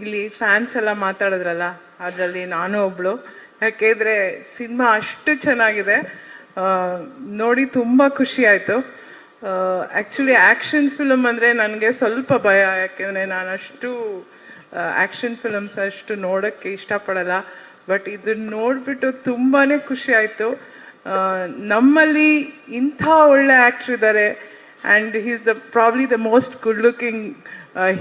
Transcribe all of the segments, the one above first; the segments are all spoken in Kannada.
ಇಲ್ಲಿ ಫ್ಯಾನ್ಸ್ ಎಲ್ಲ ಮಾತಾಡಿದ್ರಲ್ಲ, ಅದರಲ್ಲಿ ನಾನು ಒಬ್ಳು. ಯಾಕೆಂದರೆ ಸಿನಿಮಾ ಅಷ್ಟು ಚೆನ್ನಾಗಿದೆ, ನೋಡಿ ತುಂಬ ಖುಷಿ ಆಯಿತು. ಆ್ಯಕ್ಚುಲಿ ಆ್ಯಕ್ಷನ್ ಫಿಲಮ್ ಅಂದರೆ ನನಗೆ ಸ್ವಲ್ಪ ಭಯ, ಯಾಕೆಂದರೆ ನಾನು ಅಷ್ಟು ಆ್ಯಕ್ಷನ್ ಫಿಲಮ್ಸ್ ಅಷ್ಟು ನೋಡೋಕ್ಕೆ ಇಷ್ಟಪಡಲ್ಲ. ಬಟ್ ಇದನ್ನ ನೋಡಿಬಿಟ್ಟು ತುಂಬಾ ಖುಷಿ ಆಯಿತು. ನಮ್ಮಲ್ಲಿ ಇಂಥ ಒಳ್ಳೆ ಆ್ಯಕ್ಟ್ರ್ ಇದ್ದಾರೆ, and he is probably the most good looking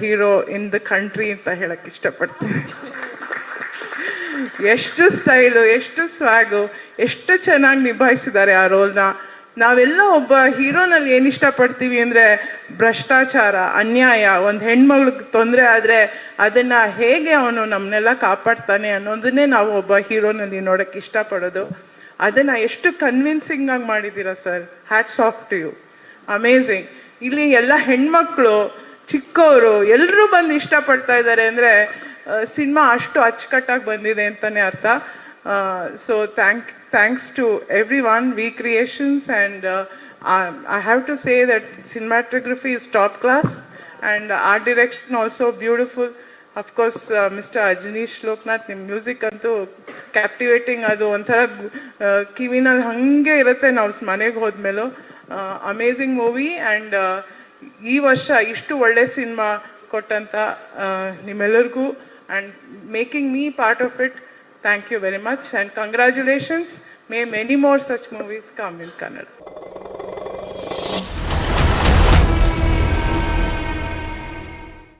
hero in the country ಅಂತ ಹೇಳಕ್ಕೆ ಇಷ್ಟಪಡ್ತೀನಿ. ಎಷ್ಟು ಸ್ಟೈಲು, ಎಷ್ಟು ಸ್ವ್ಯಾಗು, ಎಷ್ಟು ಚೆನ್ನಾಗಿ ನಿಭಾಯಿಸಿದ್ದಾರೆ ಆ ರೋಲ್ನ. ನಾವೆಲ್ಲ ಒಬ್ಬ ಹೀರೋನಲ್ಲಿ ಏನು ಇಷ್ಟಪಡ್ತೀವಿ ಅಂದರೆ ಭ್ರಷ್ಟಾಚಾರ, ಅನ್ಯಾಯ, ಒಂದು ಹೆಣ್ಮಗಳಿಗೆ ತೊಂದರೆ ಆದರೆ ಅದನ್ನು ಹೇಗೆ ಅವನು ನಮ್ಮನ್ನೆಲ್ಲ ಕಾಪಾಡ್ತಾನೆ ಅನ್ನೋದನ್ನೇ ನಾವು ಒಬ್ಬ ಹೀರೋನಲ್ಲಿ ನೋಡೋಕ್ಕೆ ಇಷ್ಟಪಡೋದು. ಅದನ್ನು ಎಷ್ಟು ಕನ್ವಿನ್ಸಿಂಗ್ ಆಗಿ ಮಾಡಿದ್ದೀರಾ sir, hats off to you, amazing. ಇಲ್ಲಿ ಎಲ್ಲ ಹೆಣ್ಮಕ್ಳು, ಚಿಕ್ಕವರು ಎಲ್ಲರೂ ಬಂದು ಇಷ್ಟಪಡ್ತಾ ಇದ್ದಾರೆ ಅಂದರೆ ಸಿನಿಮಾ ಅಷ್ಟು ಅಚ್ಚುಕಟ್ಟಾಗಿ ಬಂದಿದೆ ಅಂತಲೇ ಅರ್ಥ. So thanks to everyone, V Creations, and I have to say that cinematography is top class and art direction also beautiful. Of course, Mr. Ajanish Loknath, ನಿಮ್ಮ ಮ್ಯೂಸಿಕ್ ಅಂತೂ ಕ್ಯಾಪ್ಟಿವೇಟಿಂಗ್, ಅದು ಒಂಥರ ಕಿವಿನಲ್ಲಿ ಹಾಗೆ ಇರುತ್ತೆ ನಾವು ಮನೆಗೆ ಹೋದ್ಮೇಲೂ. Amazing movie. ಆ್ಯಂಡ್ ಈ ವರ್ಷ ಇಷ್ಟು ಒಳ್ಳೆ ಸಿನಿಮಾ ಕೊಟ್ಟಂತ ನಿಮ್ಮೆಲ್ಲರಿಗೂ, and making me part of it, thank you very much and congratulations. May many more such movies come in Kannada.